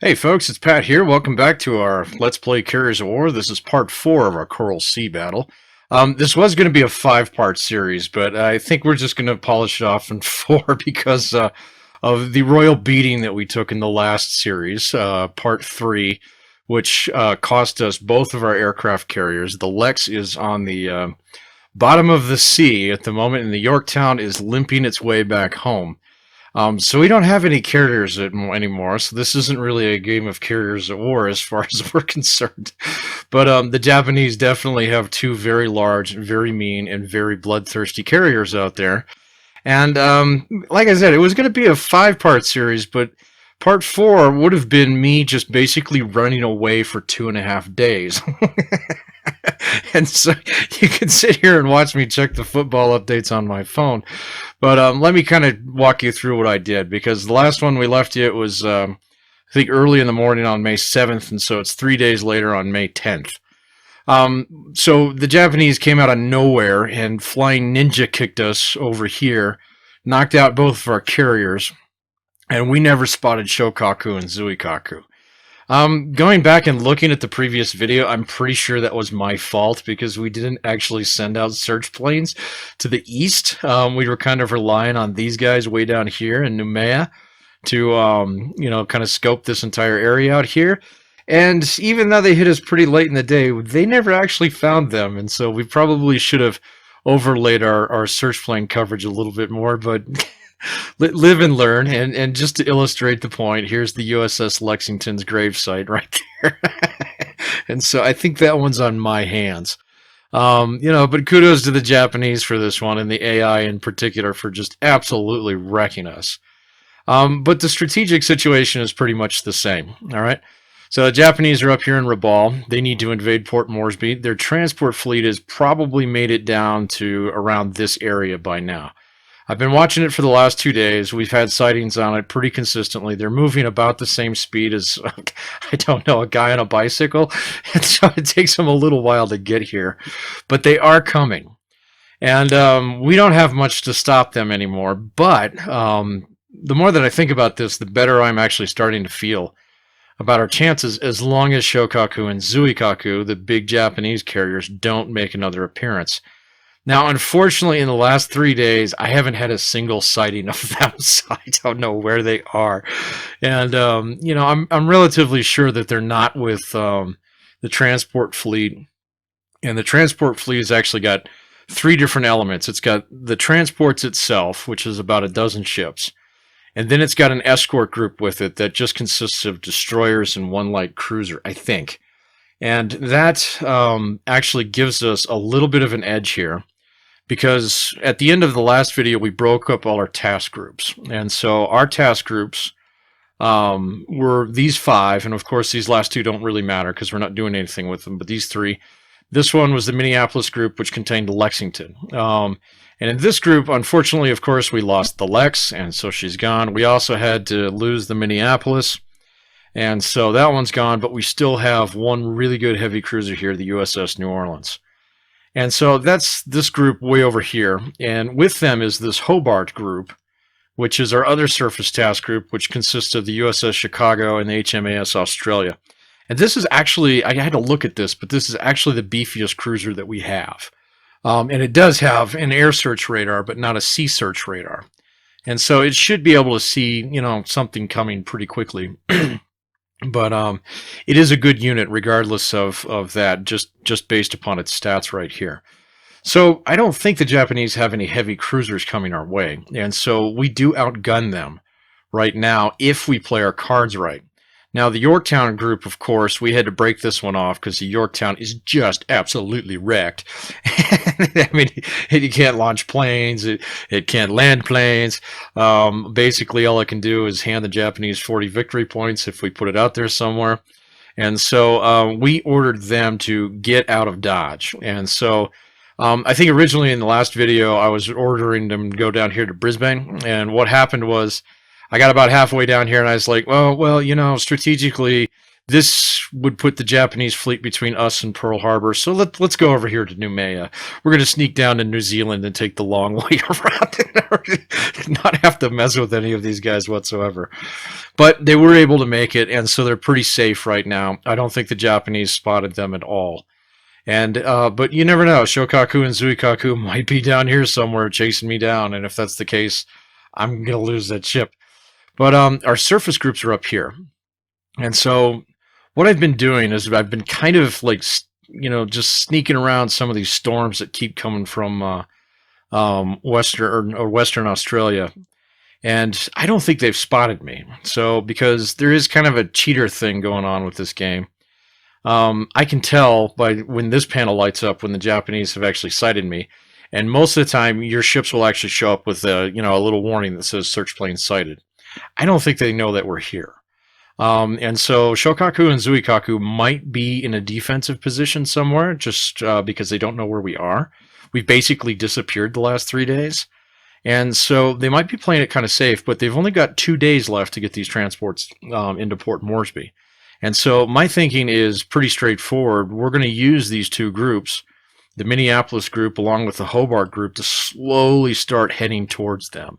Hey folks, it's Pat here. Welcome back to our Let's Play Carriers of War. This is part 4 of our Coral Sea battle. This was going to be a 5-part series, but I think we're just going to polish it off in 4 because of the royal beating that we took in the last series, part 3, which cost us both of our aircraft carriers. The Lex is on the bottom of the sea at the moment, and the Yorktown is limping its way back home. So we don't have any carriers anymore, so this isn't really a game of carriers at war as far as we're concerned. But the Japanese definitely have two very large, very mean, and very bloodthirsty carriers out there. And like I said, it was going to be a 5-part series, but part 4 would have been me just basically running away for 2.5 days. And so you can sit here and watch me check the football updates on my phone. But let me kind of walk you through what I did, because the last one we left you, it was, I think, early in the morning on May 7th, and so it's 3 days later on May 10th. So the Japanese came out of nowhere and flying ninja kicked us over here, knocked out both of our carriers, and we never spotted Shokaku and Zuikaku. Going back and looking at the previous video, I'm pretty sure that was my fault because we didn't actually send out search planes to the east. We were kind of relying on these guys way down here in Noumea to, kind of scope this entire area out here. And even though they hit us pretty late in the day, they never actually found them. And so we probably should have overlaid our search plane coverage a little bit more, but live and learn. And just to illustrate the point, here's the USS Lexington's gravesite right there. And so I think that one's on my hands. But kudos to the Japanese for this one, and the AI in particular for just absolutely wrecking us. But the strategic situation is pretty much the same. All right. So the Japanese are up here in Rabaul. They need to invade Port Moresby. Their transport fleet has probably made it down to around this area by now. I've been watching it for the last 2 days. We've had sightings on it pretty consistently. They're moving about the same speed as, I don't know, a guy on a bicycle. And so it takes them a little while to get here. But they are coming. And we don't have much to stop them anymore. But the more that I think about this, the better I'm actually starting to feel about our chances, as long as Shokaku and Zuikaku, the big Japanese carriers, don't make another appearance. Now, unfortunately, in the last 3 days, I haven't had a single sighting of them, so I don't know where they are. And, I'm relatively sure that they're not with the transport fleet. And the transport fleet has actually got 3 different elements. It's got the transports itself, which is about a dozen ships. And then it's got an escort group with it that just consists of destroyers and 1 light cruiser, I think. And that actually gives us a little bit of an edge here, because at the end of the last video, we broke up all our task groups. And so our task groups were these 5, and of course these last 2 don't really matter because we're not doing anything with them, but these 3. This one was the Minneapolis group, which contained Lexington. And in this group, unfortunately, of course, we lost the Lex, and so she's gone. We also had to lose the Minneapolis, and so that one's gone, but we still have 1 really good heavy cruiser here, the USS New Orleans. And so that's this group way over here, and with them is this Hobart group, which is our other surface task group, which consists of the USS Chicago and the HMAS Australia. And this is actually, I had to look at this, but this is actually the beefiest cruiser that we have. And it does have an air search radar, but not a sea search radar. And so it should be able to see, something coming pretty quickly. But it is a good unit regardless of that, just based upon its stats right here. So I don't think the Japanese have any heavy cruisers coming our way. And so we do outgun them right now if we play our cards right. Now, the Yorktown group, of course, we had to break this one off because the Yorktown is just absolutely wrecked. I mean, it can't launch planes. It can't land planes. Basically, all it can do is hand the Japanese 40 victory points if we put it out there somewhere. And so we ordered them to get out of Dodge. And so I think originally in the last video, I was ordering them to go down here to Brisbane. And what happened was, I got about halfway down here and I was like, well, strategically, This would put the Japanese fleet between us and Pearl Harbor. So let's go over here to Noumea. We're going to sneak down to New Zealand and take the long way around and not have to mess with any of these guys whatsoever. But they were able to make it, and so they're pretty safe right now. I don't think the Japanese spotted them at all. And but you never know. Shokaku and Zuikaku might be down here somewhere chasing me down, and if that's the case, I'm going to lose that ship. But our surface groups are up here. And so what I've been doing is I've been kind of like, just sneaking around some of these storms that keep coming from Western Australia. And I don't think they've spotted me. So because there is kind of a cheater thing going on with this game. I can tell by when this panel lights up when the Japanese have actually sighted me. And most of the time, your ships will actually show up with a little warning that says search plane sighted. I don't think they know that we're here. And so Shokaku and Zuikaku might be in a defensive position somewhere just because they don't know where we are. We've basically disappeared the last 3 days. And so they might be playing it kind of safe, but they've only got 2 days left to get these transports into Port Moresby. And so my thinking is pretty straightforward. We're going to use these two groups, the Minneapolis group along with the Hobart group, to slowly start heading towards them.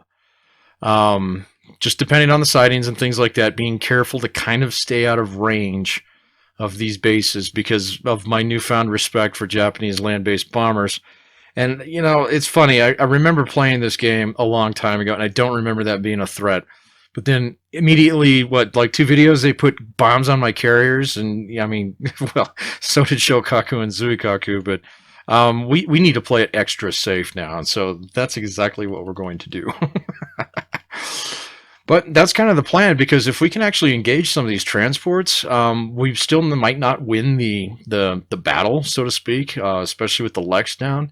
Just depending on the sightings and things like that, being careful to kind of stay out of range of these bases because of my newfound respect for Japanese land-based bombers. And, it's funny. I remember playing this game a long time ago, and I don't remember that being a threat. But then immediately, 2 videos, they put bombs on my carriers. And, well, so did Shokaku and Zuikaku. But we need to play it extra safe now. And so that's exactly what we're going to do. But that's kind of the plan, because if we can actually engage some of these transports, we still might not win the battle, so to speak, especially with the Lex down,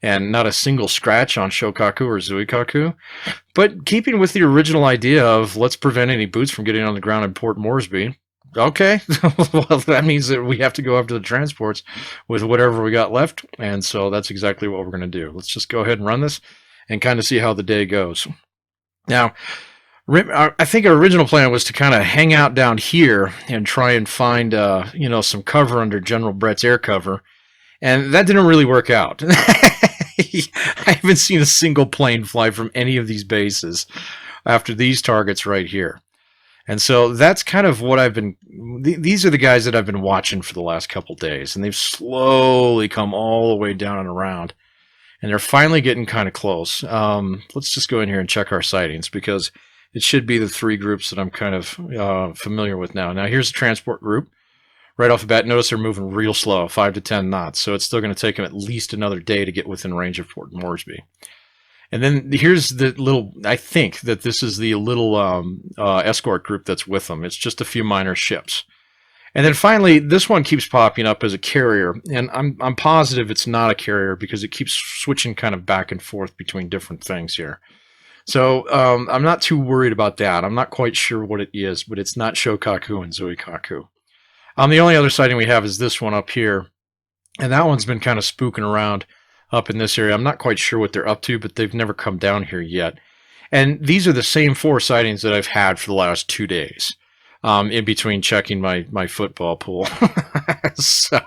and not a single scratch on Shokaku or Zuikaku. But keeping with the original idea of let's prevent any boots from getting on the ground in Port Moresby, okay, well, that means that we have to go after the transports with whatever we got left, and so that's exactly what we're going to do. Let's just go ahead and run this and kind of see how the day goes. Now, I think our original plan was to kind of hang out down here and try and find, some cover under General Brett's air cover, and that didn't really work out. I haven't seen a single plane fly from any of these bases after these targets right here. And so that's kind of what I've been... These are the guys that I've been watching for the last couple days, and they've slowly come all the way down and around, and they're finally getting kind of close. Let's just go in here and check our sightings, because it should be the 3 groups that I'm kind of familiar with now. Now, here's the transport group. Right off the bat, notice they're moving real slow, 5 to 10 knots. So it's still going to take them at least another day to get within range of Port Moresby. And then here's the little, I think that this is the little escort group that's with them. It's just a few minor ships. And then finally, this one keeps popping up as a carrier. And I'm positive it's not a carrier because it keeps switching kind of back and forth between different things here. So I'm not too worried about that. I'm not quite sure what it is, but it's not Shokaku and Zuikaku. The only other sighting we have is this one up here, and that one's been kind of spooking around up in this area. I'm not quite sure what they're up to, but they've never come down here yet. And these are the same 4 sightings that I've had for the last 2 days, in between checking my football pool. So,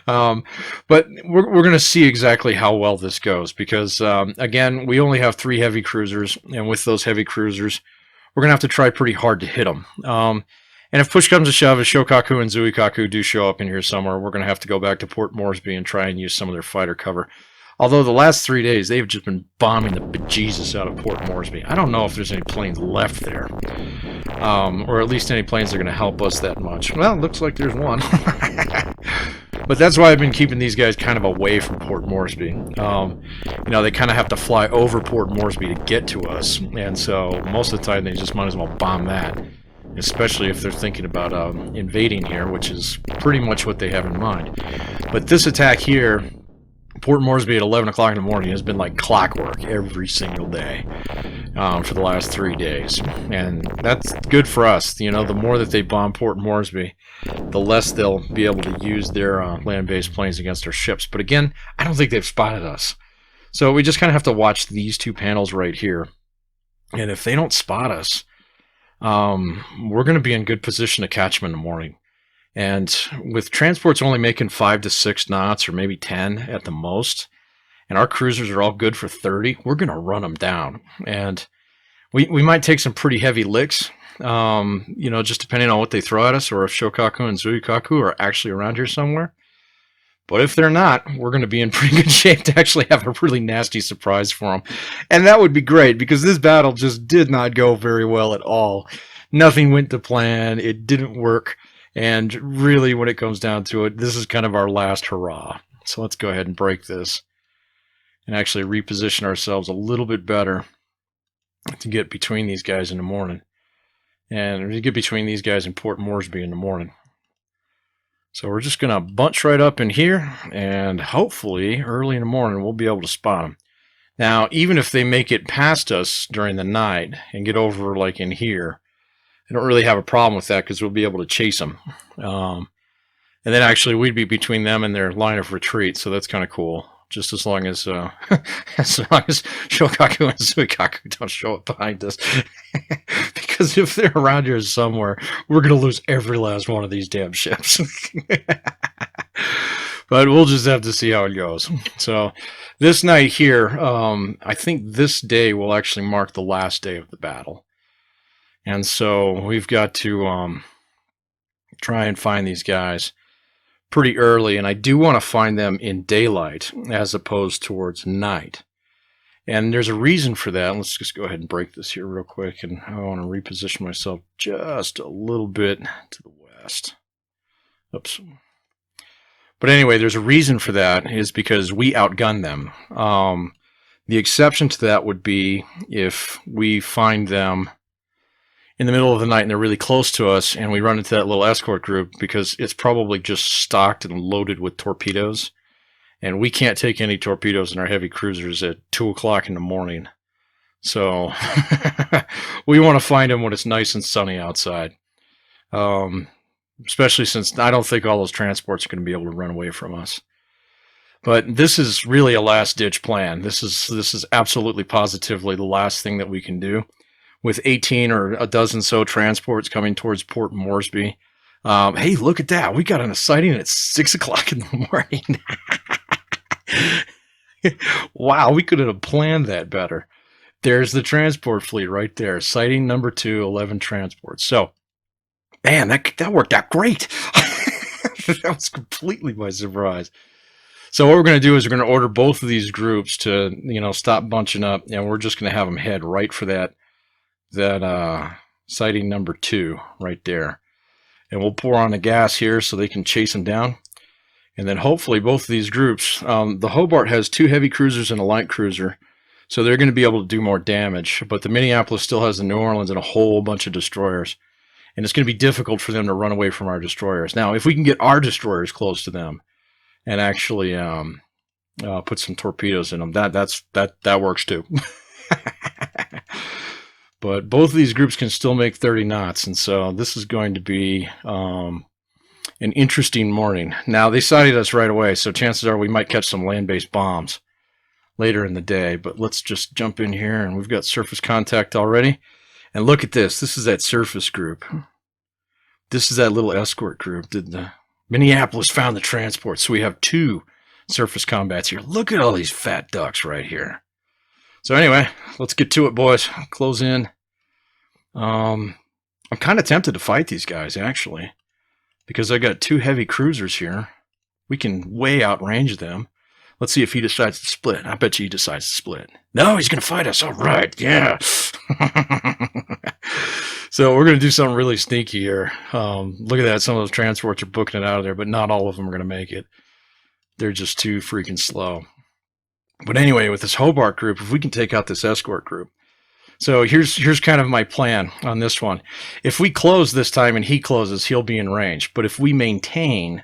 but we're going to see exactly how well this goes, because, again, we only have 3 heavy cruisers, and with those heavy cruisers, we're going to have to try pretty hard to hit them. And if push comes to shove, if Shokaku and Zuikaku do show up in here somewhere, we're going to have to go back to Port Moresby and try and use some of their fighter cover. Although the last 3 days, they've just been bombing the bejesus out of Port Moresby. I don't know if there's any planes left there. Or at least any planes that are going to help us that much. Well, it looks like there's one. But that's why I've been keeping these guys kind of away from Port Moresby. They kind of have to fly over Port Moresby to get to us. And so most of the time, they just might as well bomb that. Especially if they're thinking about invading here, which is pretty much what they have in mind. But this attack here, Port Moresby at 11 o'clock in the morning, has been like clockwork every single day for the last 3 days. And that's good for us. The more that they bomb Port Moresby, the less they'll be able to use their land-based planes against our ships. But again, I don't think they've spotted us. So we just kind of have to watch these 2 panels right here. And if they don't spot us, we're going to be in good position to catch them in the morning. And with transports only making 5 to 6 knots or maybe 10 at the most, and our cruisers are all good for 30, we're going to run them down. And we might take some pretty heavy licks, just depending on what they throw at us, or if Shokaku and Zuikaku are actually around here somewhere. But if they're not, we're going to be in pretty good shape to actually have a really nasty surprise for them. And that would be great, because this battle just did not go very well at all. Nothing went to plan. It didn't work. And really, when it comes down to it, this is kind of our last hurrah. So let's go ahead and break this and actually reposition ourselves a little bit better to get between these guys in the morning. And to get between these guys and Port Moresby in the morning. So we're just going to bunch right up in here, and hopefully early in the morning we'll be able to spot them. Now, even if they make it past us during the night and get over like in here, I don't really have a problem with that, because we'll be able to chase them. And then actually we'd be between them and their line of retreat, so that's kind of cool. Just as long as Shokaku and Zuikaku don't show up behind us. Because if they're around here somewhere, we're going to lose every last one of these damn ships. But we'll just have to see how it goes. So this night here, I think this day will actually mark the last day of the battle. And so we've got to try and find these guys pretty early, and I do want to find them in daylight as opposed towards night. And there's a reason for that. Let's just go ahead and break this here real quick, and I want to reposition myself just a little bit to the west. Oops. But anyway, there's a reason for that, is because we outgun them. The exception to that would be if we find them in the middle of the night and they're really close to us, and we run into that little escort group, because it's probably just stocked and loaded with torpedoes, and we can't take any torpedoes in our heavy cruisers at 2 o'clock in the morning. So we want to find them when it's nice and sunny outside, especially since I don't think all those transports are going to be able to run away from us. But this is really a last-ditch plan. This is absolutely positively the last thing that we can do. With 18 or a dozen so transports coming towards Port Moresby. Hey, look at that. We got a sighting at 6 o'clock in the morning. Wow, we could have planned that better. There's the transport fleet right there. Sighting number 2, 11 transports. So, man, that worked out great. That was completely by surprise. So what we're going to do is we're going to order both of these groups to, stop bunching up, and we're just going to have them head right for that sighting number 2 right there, and we'll pour on the gas here so they can chase them down. And then hopefully both of these groups, the Hobart has 2 heavy cruisers and a light cruiser, so they're going to be able to do more damage, but the Minneapolis still has the New Orleans and a whole bunch of destroyers, and it's going to be difficult for them to run away from our destroyers. Now, if we can get our destroyers close to them and actually put some torpedoes in them, that works too. But both of these groups can still make 30 knots, and so this is going to be an interesting morning. Now, they sighted us right away, so chances are we might catch some land-based bombs later in the day. But let's just jump in here, and we've got surface contact already. And look at this. This is that surface group. This is that little escort group. The Minneapolis found the transport, so we have 2 surface combats here. Look at all these fat ducks right here. So anyway, let's get to it, boys. Close in. I'm kind of tempted to fight these guys, actually, because I got 2 heavy cruisers here. We can way outrange them. Let's see if he decides to split. I bet you he decides to split. No, he's going to fight us. All right, yeah. So we're going to do something really sneaky here. Look at that. Some of those transports are booking it out of there, but not all of them are going to make it. They're just too freaking slow. But anyway, with this Hobart group, if we can take out this escort group. So here's kind of my plan on this one. If we close this time and he closes, he'll be in range. But if we maintain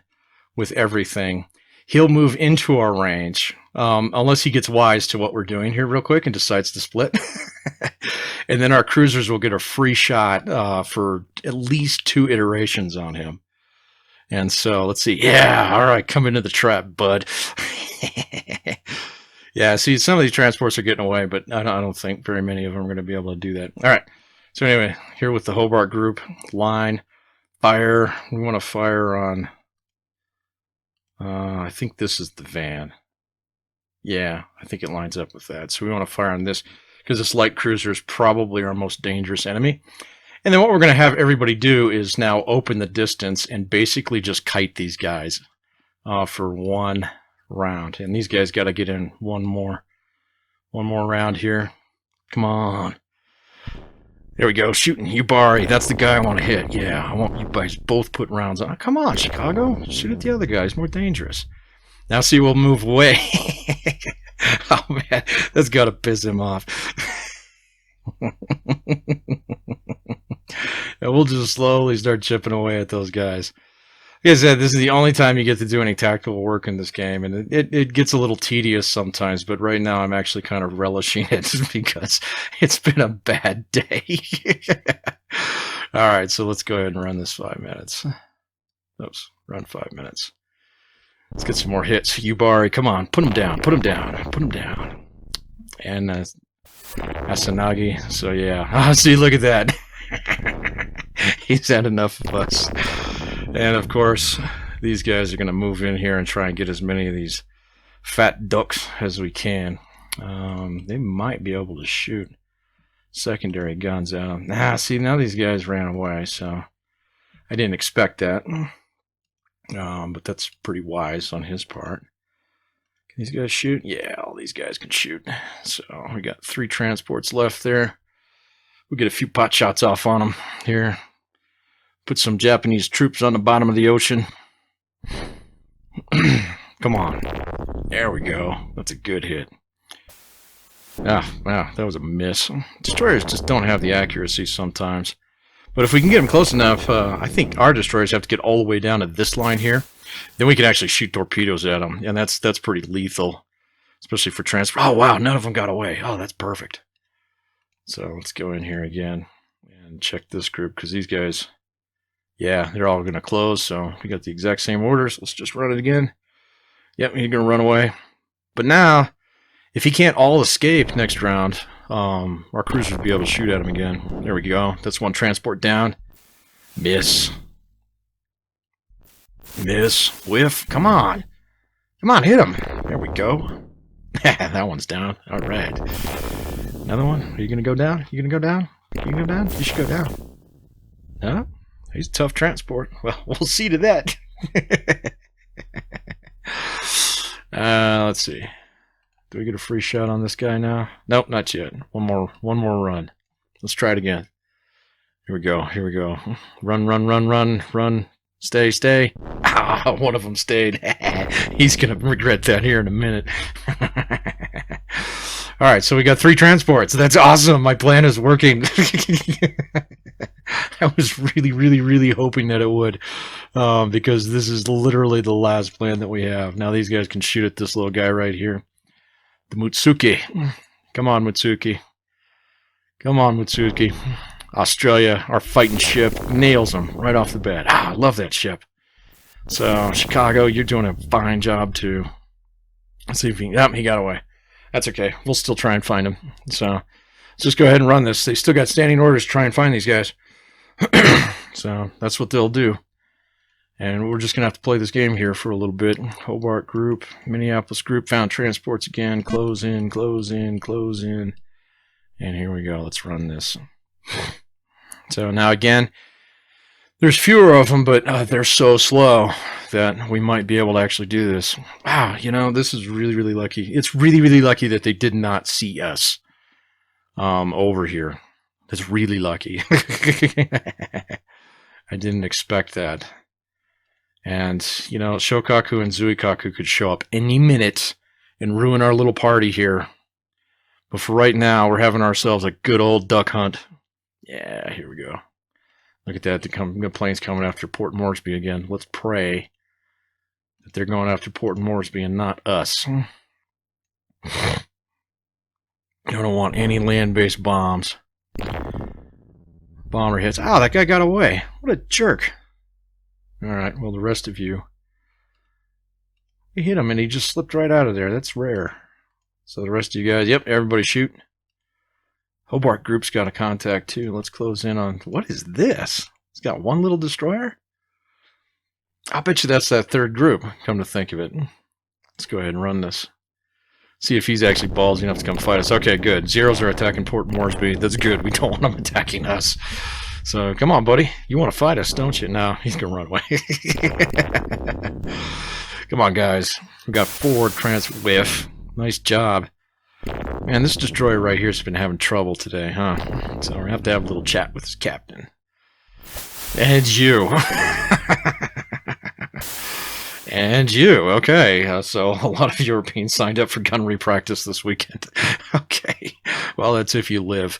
with everything, he'll move into our range, unless he gets wise to what we're doing here real quick and decides to split. And then our cruisers will get a free shot for at least 2 iterations on him. And so let's see. Yeah, all right, come into the trap, bud. Yeah, see, some of these transports are getting away, but I don't think very many of them are going to be able to do that. All right. So anyway, here with the Hobart group, line, fire. We want to fire on. I think this is the van. Yeah, I think it lines up with that. So we want to fire on this because this light cruiser is probably our most dangerous enemy. And then what we're going to have everybody do is now open the distance and basically just kite these guys for one round. And these guys got to get in one more round here. Come on. There we go. Shooting Ubari. That's the guy I want to hit. Yeah, I want you guys both put rounds on. Come on, Chicago. Shoot at the other guy. He's more dangerous. Now see, we'll move away. Oh, man. That's got to piss him off. And we'll just slowly start chipping away at those guys. Like I said, this is the only time you get to do any tactical work in this game, and it gets a little tedious sometimes, but right now I'm actually kind of relishing it because it's been a bad day. All right, so let's go ahead and run this 5 minutes. Oops, run 5 minutes. Let's get some more hits. Ubari, come on, put him down, put him down, put him down. And Asanagi, so yeah. See, look at that. He's had enough of us. And of course, these guys are going to move in here and try and get as many of these fat ducks as we can. They might be able to shoot secondary guns at them. See, now these guys ran away, so I didn't expect that. But that's pretty wise on his part. Can these guys shoot? Yeah, all these guys can shoot. So we got 3 transports left there. We'll get a few pot shots off on them here. Put some Japanese troops on the bottom of the ocean. Come on. There we go. That's a good hit. Wow, that was a miss. Destroyers just don't have the accuracy sometimes. But if we can get them close enough, I think our destroyers have to get all the way down to this line here. Then we can actually shoot torpedoes at them. And that's pretty lethal. Especially for transport. Oh, wow, none of them got away. Oh, that's perfect. So let's go in here again and check this group because these guys, yeah, they're all going to close. So we got the exact same orders. Let's just run it again. Yep, he's going to run away. But now, if he can't all escape next round, our cruisers will be able to shoot at him again. There we go. That's one transport down. Miss. Miss. Whiff. Come on. Come on, hit him. There we go. That one's down. All right. Another one? Are you going to go down? You going to go down? You going to go down? You should go down. No? He's a tough transport. Well, we'll see to that. Let's see. Do we get a free shot on this guy now? Nope, not yet. One more run. Let's try it again. Here we go. Here we go. Run, run, run, run, run. Stay, stay. Ah, one of them stayed. He's going to regret that here in a minute. All right, so we got 3 transports. That's awesome. My plan is working. I was really, really, really hoping that it would, because this is literally the last plan that we have. Now these guys can shoot at this little guy right here. The Mutsuki. Come on, Mutsuki. Come on, Mutsuki. Australia, our fighting ship, nails them right off the bat. I love that ship. So, Chicago, you're doing a fine job, too. Let's see if he... Yep, he got away. That's okay. We'll still try and find him. So, let's just go ahead and run this. They still got standing orders to try and find these guys. So, that's what they'll do. And we're just going to have to play this game here for a little bit. Hobart group, Minneapolis group, found transports again. Close in, close in, close in. And here we go. Let's run this. So now again, there's fewer of them, but they're so slow that we might be able to actually do this. Wow, you know, this is really, really lucky. It's really, really lucky that they did not see us over here. That's really lucky. I didn't expect that. And, you know, Shokaku and Zuikaku could show up any minute and ruin our little party here. But for right now, we're having ourselves a good old duck hunt. Yeah, here we go. Look at that. The plane's coming after Port Moresby again. Let's pray that they're going after Port Moresby and not us. I don't want any land-based bombs. Bomber hits. Oh, that guy got away. What a jerk. Alright, well, the rest of you. We hit him and he just slipped right out of there. That's rare. So the rest of you guys, yep, everybody shoot. Hobart group's got a contact too. Let's close in on... What is this? He's got one little destroyer? I'll bet you that's that third group, come to think of it. Let's go ahead and run this. See if he's actually ballsy enough to come fight us. Okay, good. Zeros are attacking Port Moresby. That's good. We don't want them attacking us. So, come on, buddy. You want to fight us, don't you? No, he's going to run away. Come on, guys. We got 4 whiff. Nice job. Man, this destroyer right here has been having trouble today, huh? So we're going to have a little chat with his captain. And you. And you. Okay. So a lot of Europeans signed up for gunnery practice this weekend. Okay. Well, that's if you live.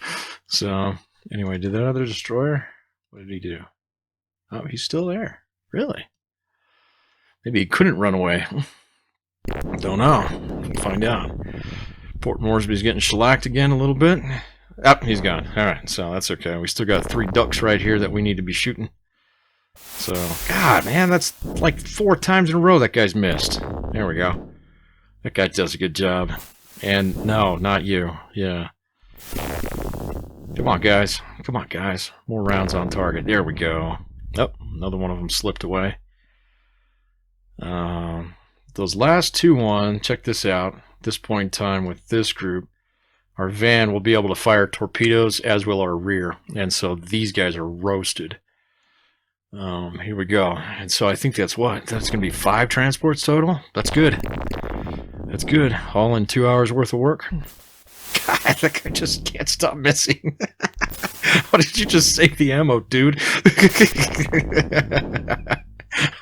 So, anyway, did that other destroyer? What did he do? Oh, he's still there. Really? Maybe he couldn't run away. Don't know. We'll find out. Port Moresby's getting shellacked again a little bit. Oh, he's gone. Alright, so that's okay. We still got 3 ducks right here that we need to be shooting. So, God, man, that's like 4 times in a row that guy's missed. There we go. That guy does a good job. And, no, not you. Yeah. Come on, guys. Come on, guys. More rounds on target. There we go. Oh, another one of them slipped away. Those last 2 check this out. At this point in time with this group, our van will be able to fire torpedoes as will our rear. And so these guys are roasted. Here we go. And so I think that's what? That's going to be 5 transports total? That's good. That's good. All in 2 hours worth of work. God, that guy just can't stop missing. What did you just save the ammo, dude?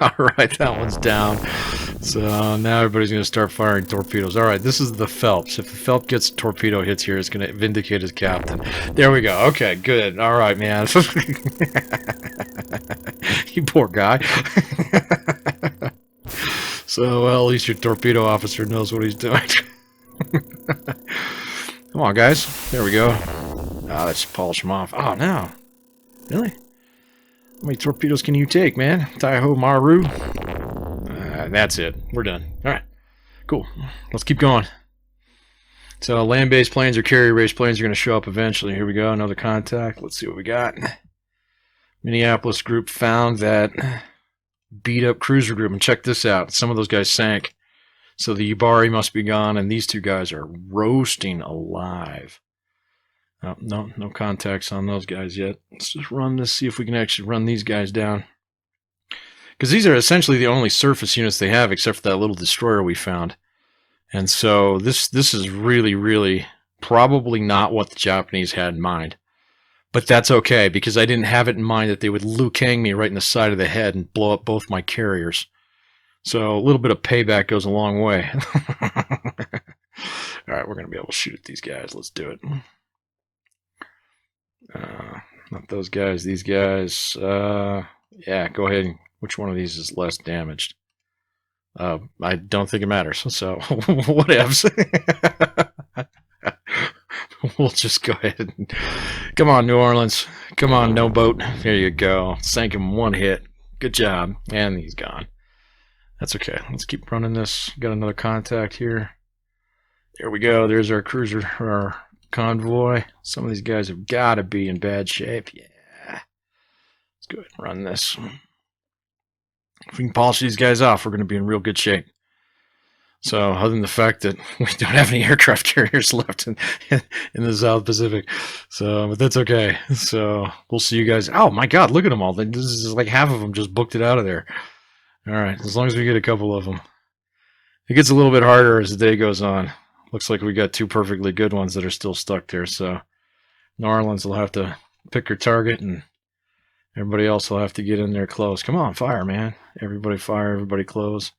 Alright, that one's down. So now everybody's going to start firing torpedoes. Alright, this is the Phelps. If the Phelps gets torpedo hits here, it's going to vindicate his captain. There we go. Okay, good. Alright, man. You poor guy. So, well, at least your torpedo officer knows what he's doing. Come on, guys. There we go. Ah, let's polish them off. Oh, no. Really? How many torpedoes can you take, man? Taiho Maru? That's it. We're done. Alright. Cool. Let's keep going. So, land-based planes or carrier-based planes are going to show up eventually. Here we go. Another contact. Let's see what we got. Minneapolis group found that beat-up cruiser group. And check this out. Some of those guys sank. So the Yubari must be gone, and these 2 guys are roasting alive. Oh, no contacts on those guys yet. Let's just run this, see if we can actually run these guys down. Because these are essentially the only surface units they have, except for that little destroyer we found. And so this is really, really probably not what the Japanese had in mind. But that's okay, because I didn't have it in mind that they would Liu Kang me right in the side of the head and blow up both my carriers. So a little bit of payback goes a long way. Alright, we're going to be able to shoot at these guys. Let's do it. Not those guys, these guys. Yeah, go ahead. Which one of these is less damaged? I don't think it matters. So, whatevs. We'll just go ahead and... Come on, New Orleans. Come on, no boat. There you go. Sank him 1 hit. Good job. And he's gone. That's okay. Let's keep running this. Got another contact here. There we go. There's our cruiser, our convoy. Some of these guys have got to be in bad shape. Yeah. Let's go ahead and run this. If we can polish these guys off, we're going to be in real good shape. So, other than the fact that we don't have any aircraft carriers left in the South Pacific. So, but that's okay. So, we'll see you guys. Oh my God, look at them all. This is like half of them just booked it out of there. Alright, as long as we get a couple of them. It gets a little bit harder as the day goes on. Looks like we got 2 perfectly good ones that are still stuck there. So, New Orleans will have to pick her target, and everybody else will have to get in there close. Come on, fire, man. Everybody fire, everybody close.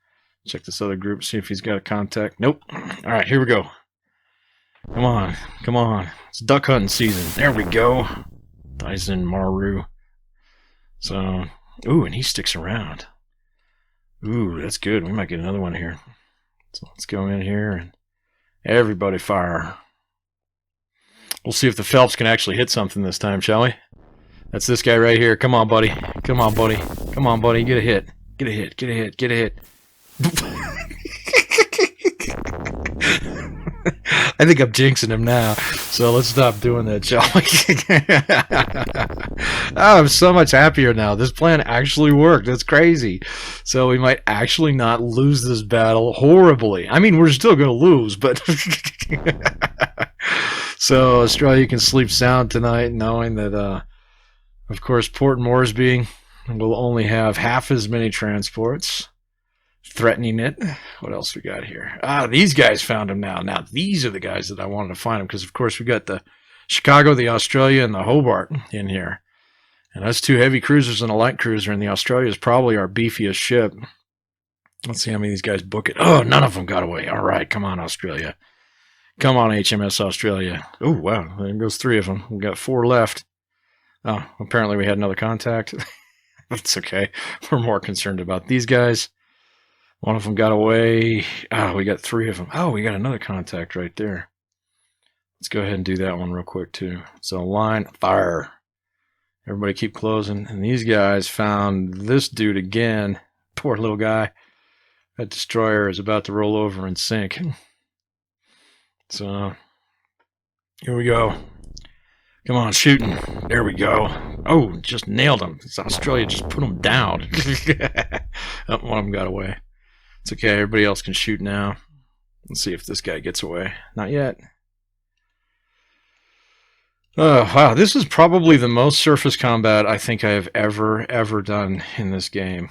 Check this other group, see if he's got a contact. Nope. Alright, here we go. Come on, come on. It's duck hunting season. There we go. Dyson Maru. So, ooh, and he sticks around. Ooh, that's good. We might get another one here. So let's go in here and everybody fire. We'll see if the Phelps can actually hit something this time, shall we? That's this guy right here. Come on, buddy. Come on, buddy. Come on, buddy. Get a hit. Get a hit. Get a hit. Get a hit. I think I'm jinxing him now. So let's stop doing that, shall we? Oh, I'm so much happier now. This plan actually worked. That's crazy. So we might actually not lose this battle horribly. I mean, we're still going to lose, but... So Australia can sleep sound tonight knowing that, of course, Port Moresby will only have half as many transports. Threatening it. What else we got here? Ah, these guys found him now. Now, these are the guys that I wanted to find him because, of course, we got the Chicago, the Australia, and the Hobart in here. And that's 2 heavy cruisers and a light cruiser, and the Australia is probably our beefiest ship. Let's see how many of these guys book it. Oh, none of them got away. All right, come on, Australia. Come on, HMS Australia. Oh, wow. There goes 3 of them. We got 4 left. Oh, apparently we had another contact. That's okay. We're more concerned about these guys. One of them got away. Oh, we got 3 of them. Oh, we got another contact right there. Let's go ahead and do that one real quick, too. So, line, fire. Everybody keep closing. And these guys found this dude again. Poor little guy. That destroyer is about to roll over and sink. So, here we go. Come on, shooting. There we go. Oh, just nailed him. Australia just put him down. Oh, one of them got away. It's okay, everybody else can shoot now. Let's see if this guy gets away. Not yet. Oh, wow, this is probably the most surface combat I think I have ever done in this game.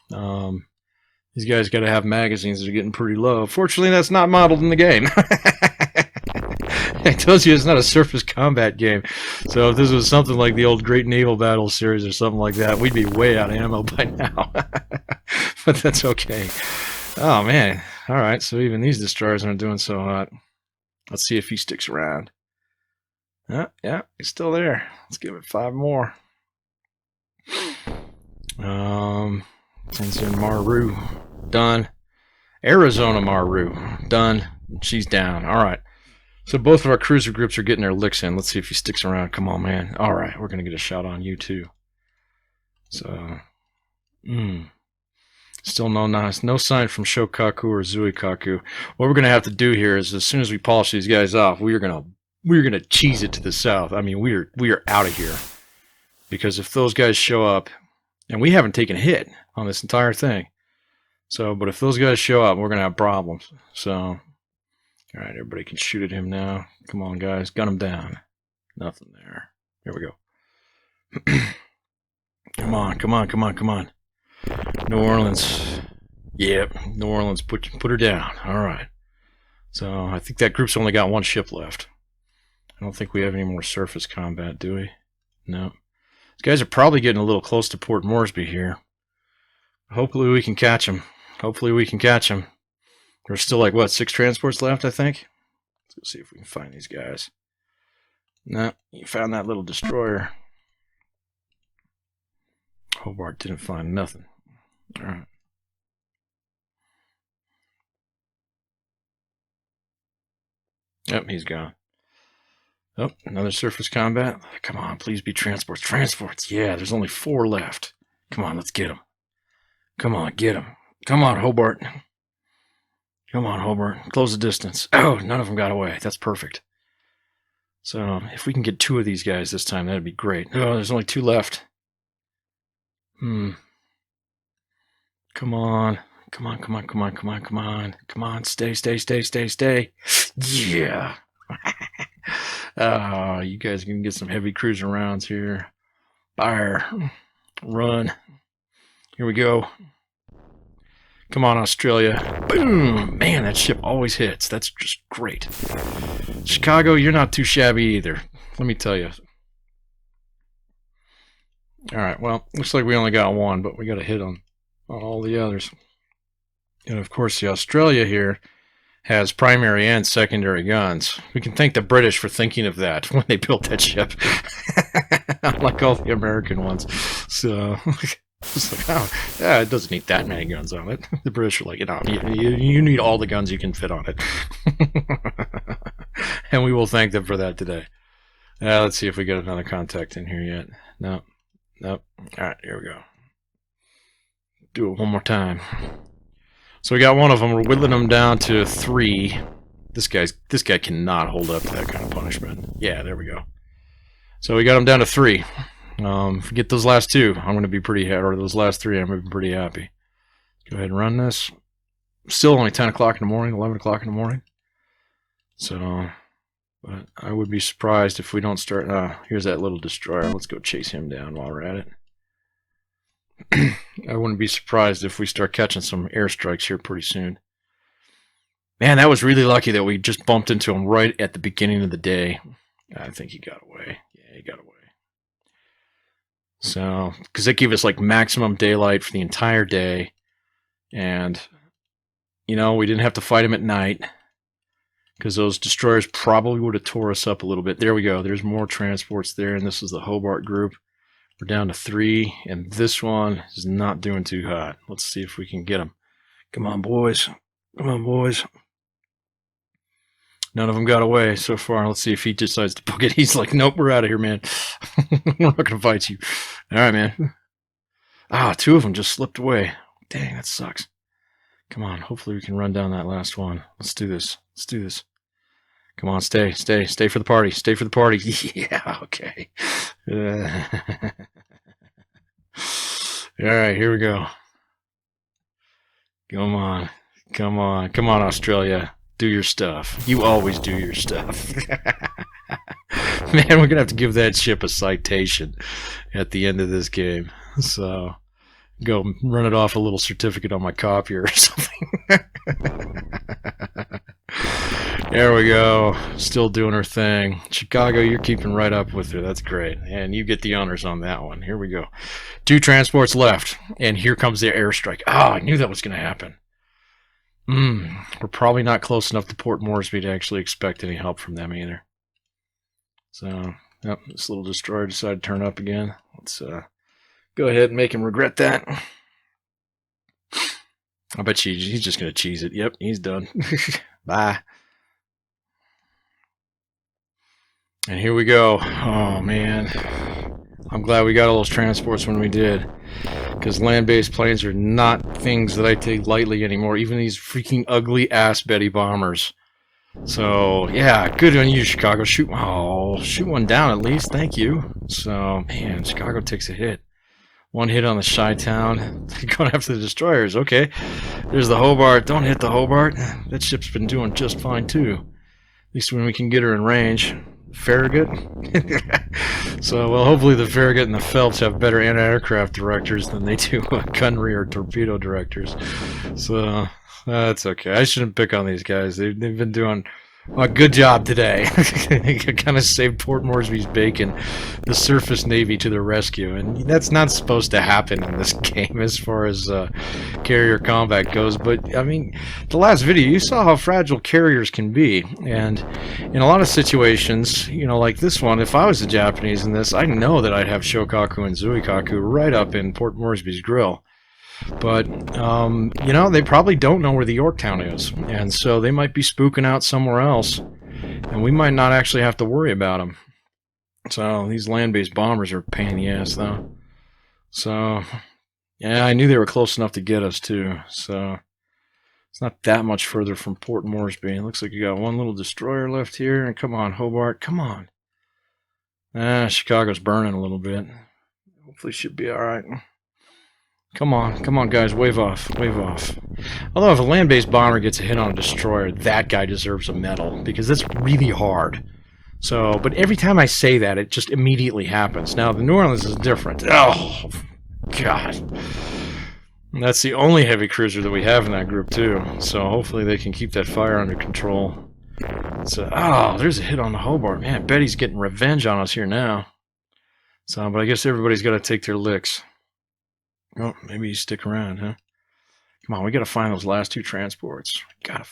These guys got to have magazines that are getting pretty low. Fortunately, that's not modeled in the game. I told you it's not a surface combat game. So if this was something like the old Great Naval Battle series or something like that, we'd be way out of ammo by now. But that's okay. Oh, man. All right, so even these destroyers aren't doing so hot. Let's see if he sticks around. Yeah, he's still there. Let's give it 5 more. Since in Maru, done. Arizona Maru, done. She's down. All right. So both of our cruiser groups are getting their licks in. Let's see if he sticks around. Come on, man. All right, we're going to get a shot on you, too. So, still no sign from Shokaku or Zuikaku. What we're going to have to do here is, as soon as we polish these guys off, we're going to cheese it to the south. I mean, we are out of here. Because if those guys show up, and we haven't taken a hit on this entire thing. So, but if those guys show up, we're going to have problems. So, all right, everybody can shoot at him now. Come on, guys. Gun him down. Nothing there. Here we go. Come on. New Orleans. Yep, New Orleans, put her down. All right. So, I think that group's only got 1 ship left. I don't think we have any more surface combat, do we? No. These guys are probably getting a little close to Port Moresby here. Hopefully we can catch them. There's still like, what, 6 transports left, I think? Let's go see if we can find these guys. No, you found that little destroyer. Hobart didn't find nothing. All right. Yep, he's gone. Oh, another surface combat. Come on, please be transports. Transports, yeah, there's only 4 left. Come on, let's get them. Come on, get them. Come on, Hobart. Close the distance. Oh, none of them got away. That's perfect. So, if we can get 2 of these guys this time, that'd be great. Oh, there's only 2 left. Come on. Come on. Stay. Yeah. You guys can get some heavy cruiser rounds here. Fire. Run. Here we go. Come on, Australia. Boom! Man, that ship always hits. That's just great. Chicago, you're not too shabby either. Let me tell you. Alright, well, looks like we only got 1, but we got a hit on all the others. And of course, the Australia here has primary and secondary guns. We can thank the British for thinking of that when they built that ship. Unlike all the American ones. So, it's like, oh, yeah, it doesn't need that many guns on it. The British are like, you need all the guns you can fit on it. And we will thank them for that today. Let's see if we get another contact in here yet. Nope. Alright, here we go. Do it one more time. So we got one of them. We're whittling them down to 3. This guy cannot hold up to that kind of punishment. Yeah, there we go. So we got him down to 3. Forget those last 2. I'm going to be pretty happy. Or those last 3, I'm going to be pretty happy. Go ahead and run this. Still only 10 o'clock in the morning, 11 o'clock in the morning. So, but I would be surprised if we don't start. Here's that little destroyer. Let's go chase him down while we're at it. I wouldn't be surprised if we start catching some airstrikes here pretty soon. Man, that was really lucky that we just bumped into him right at the beginning of the day. I think he got away. Yeah, he got away. So, because it gave us like maximum daylight for the entire day. And, you know, we didn't have to fight him at night. Because those destroyers probably would have tore us up a little bit. There we go. There's more transports there. And this is the Hobart group. We're down to 3, and this one is not doing too hot. Let's see if we can get him. Come on, boys. Come on, boys. None of them got away so far. Let's see if he decides to book it. He's like, nope, we're out of here, man. We're not going to fight you. All right, man. 2 of them just slipped away. Dang, that sucks. Come on. Hopefully we can run down that last one. Let's do this. Let's do this. Come on, stay for the party. Stay for the party. Yeah, okay. All right, here we go. Come on, Australia. Do your stuff. You always do your stuff. Man, we're going to have to give that ship a citation at the end of this game. So, go run it off a little certificate on my copier or something. There we go. Still doing her thing. Chicago, you're keeping right up with her. That's great. And you get the honors on that one. Here we go. 2 transports left. And here comes the airstrike. I knew that was going to happen. We're probably not close enough to Port Moresby to actually expect any help from them either. So, yep, this little destroyer decided to turn up again. Let's go ahead and make him regret that. I bet he's just going to cheese it. Yep, he's done. Bye. And here we go. Oh, man. I'm glad we got all those transports when we did. Because land-based planes are not things that I take lightly anymore. Even these freaking ugly-ass Betty bombers. So, yeah, good on you, Chicago. Shoot one down at least. Thank you. So, man, Chicago takes a hit. 1 hit on the Chi-Town. Going after the destroyers. Okay. There's the Hobart. Don't hit the Hobart. That ship's been doing just fine, too. At least when we can get her in range. Farragut. So, well, hopefully the Farragut and the Phelps have better anti-aircraft directors than they do gunnery or torpedo directors. So, that's okay. I shouldn't pick on these guys. They've been doing a good job today. They kind of saved Port Moresby's bacon, the surface navy to the rescue. And that's not supposed to happen in this game as far as carrier combat goes. But, I mean, the last video, you saw how fragile carriers can be. And in a lot of situations, you know, like this one, if I was the Japanese in this, I know that I'd have Shokaku and Zuikaku right up in Port Moresby's grill. But, you know, they probably don't know where the Yorktown is. And so they might be spooking out somewhere else. And we might not actually have to worry about them. So these land-based bombers are a pain in the ass, though. So, yeah, I knew they were close enough to get us, too. So it's not that much further from Port Moresby. It looks like you got 1 little destroyer left here. And come on, Hobart, come on. Chicago's burning a little bit. Hopefully should be all right. Come on, guys, wave off. Although if a land-based bomber gets a hit on a destroyer, that guy deserves a medal, because that's really hard. So, but every time I say that, it just immediately happens. Now, the New Orleans is different. Oh, God. That's the only heavy cruiser that we have in that group, too. So hopefully they can keep that fire under control. So, there's a hit on the Hobart. Man, Betty's getting revenge on us here now. So, but I guess everybody's got to take their licks. Oh, maybe you stick around, huh? Come on, we gotta find those last 2 transports. Alright.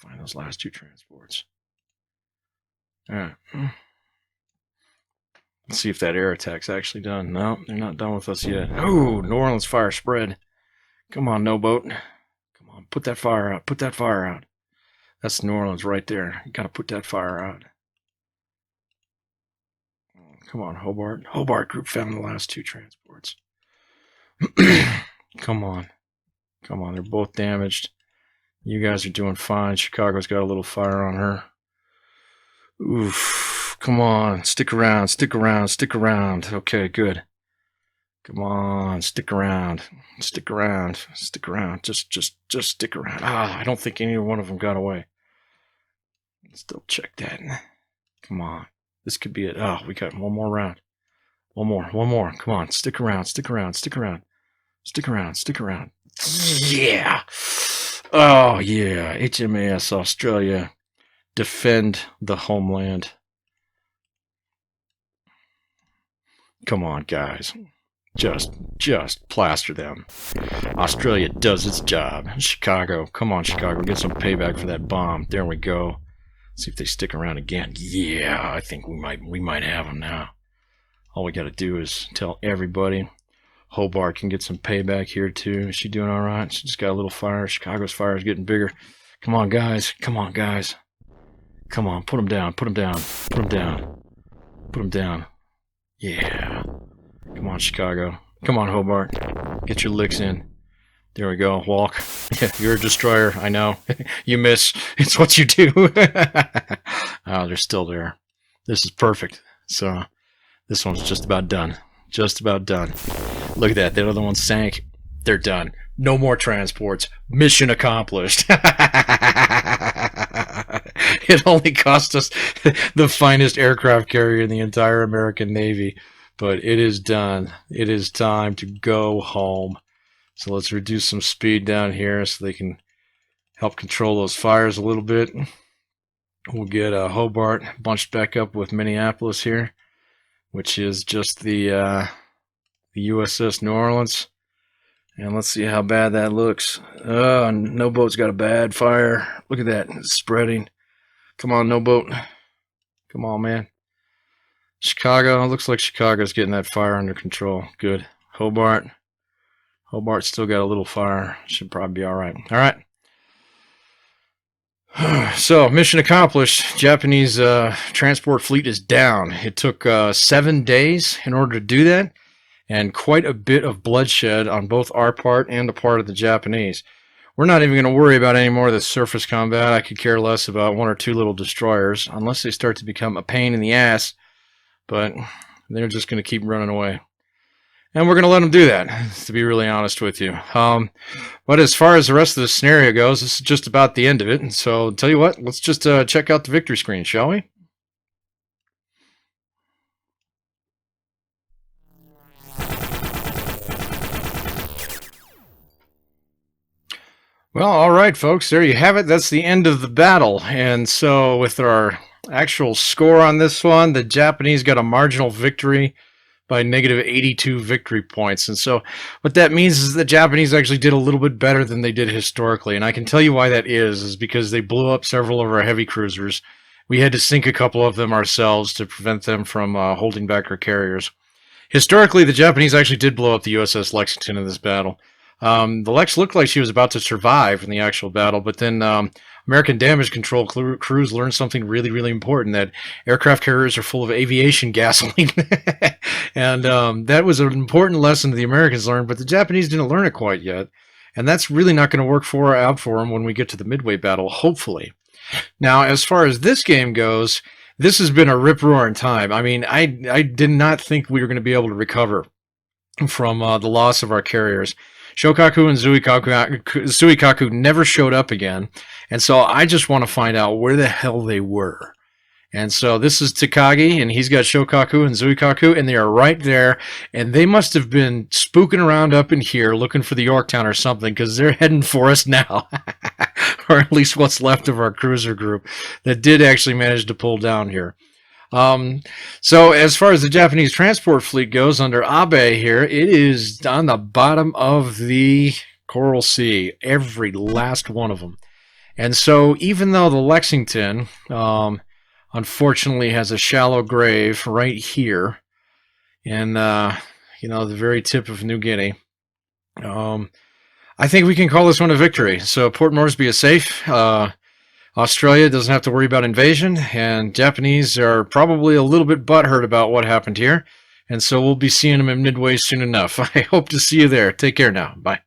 Let's see if that air attack's actually done. No, they're not done with us yet. Oh, New Orleans fire spread. Come on, no boat. Come on, put that fire out. That's New Orleans right there. You gotta put that fire out. Come on, Hobart. Hobart group found the last 2 transports. Come on, they're both damaged. You guys are doing fine. Chicago's got a little fire on her. Oof. Come on. Stick around. Stick around. Stick around. Okay, good. Come on. Stick around. Stick around. Stick around. Just stick around. Ah, I don't think any one of them got away. Let's double check that. Come on. This could be it. Oh, we got one more round. One more. Come on. Stick around. Stick around. Stick around. Stick around. Stick around. Yeah. Oh, yeah. HMAS Australia. Defend the homeland. Come on, guys. Just plaster them. Australia does its job. Chicago. Come on, Chicago. Get some payback for that bomb. There we go. See if they stick around again. Yeah, I think we might have them now. All we got to do is tell everybody. Hobart can get some payback here too. Is she doing all right? She just got a little fire. Chicago's fire is getting bigger. Come on, guys. Come on, guys. Come on. Put them down. Put them down. Put them down. Put them down. Yeah. Come on, Chicago. Come on, Hobart. Get your licks in. There we go. Walk. Yeah, you're a destroyer. I know. You miss. It's what you do. Oh, they're still there. This is perfect. So this one's just about done. Just about done. Look at that. That other one sank. They're done. No more transports. Mission accomplished. It only cost us the finest aircraft carrier in the entire American Navy. But it is done. It is time to go home. So let's reduce some speed down here so they can help control those fires a little bit. We'll get Hobart bunched back up with Minneapolis here, which is just the USS New Orleans. And let's see how bad that looks. No boat's got a bad fire. Look at that. It's spreading. Come on, no boat. Come on, man. Chicago. Looks like Chicago's getting that fire under control. Good. Hobart. Hobart's still got a little fire. Should probably be all right. All right. So, mission accomplished. Japanese transport fleet is down. It took 7 days in order to do that, and quite a bit of bloodshed on both our part and the part of the Japanese. We're not even going to worry about any more of the surface combat. I could care less about one or two little destroyers, unless they start to become a pain in the ass. But they're just going to keep running away. And we're going to let them do that, to be really honest with you. But as far as the rest of the scenario goes, this is just about the end of it. And so, tell you what, let's just check out the victory screen, shall we? Well, all right, folks, there you have it. That's the end of the battle. And so with our actual score on this one, the Japanese got a marginal victory by negative 82 victory points. And so what that means is the Japanese actually did a little bit better than they did historically. And I can tell you why that is because they blew up several of our heavy cruisers. We had to sink a couple of them ourselves to prevent them from holding back our carriers. Historically, the Japanese actually did blow up the USS Lexington in this battle. The Lex looked like she was about to survive in the actual battle, but then American damage control crews learned something really, really important, that aircraft carriers are full of aviation gasoline. And that was an important lesson the Americans learned, but the Japanese didn't learn it quite yet. And that's really not going to work out for them when we get to the Midway battle, hopefully. Now, as far as this game goes, this has been a rip-roaring time. I mean, I did not think we were going to be able to recover from the loss of our carriers. Shokaku and Suikaku never showed up again, and so I just want to find out where the hell they were. And so this is Takagi, and he's got Shokaku and Zuikaku, and they are right there, and they must have been spooking around up in here looking for the Yorktown or something, because they're heading for us now, or at least what's left of our cruiser group that did actually manage to pull down here. So as far as the Japanese transport fleet goes under Aweigh here, it is on the bottom of the Coral Sea, every last one of them. And so even though the Lexington, unfortunately has a shallow grave right here in, the very tip of New Guinea, I think we can call this one a victory. So Port Moresby is safe. Australia doesn't have to worry about invasion, and Japanese are probably a little bit butthurt about what happened here, and so we'll be seeing them in Midway soon enough. I hope to see you there. Take care now. Bye.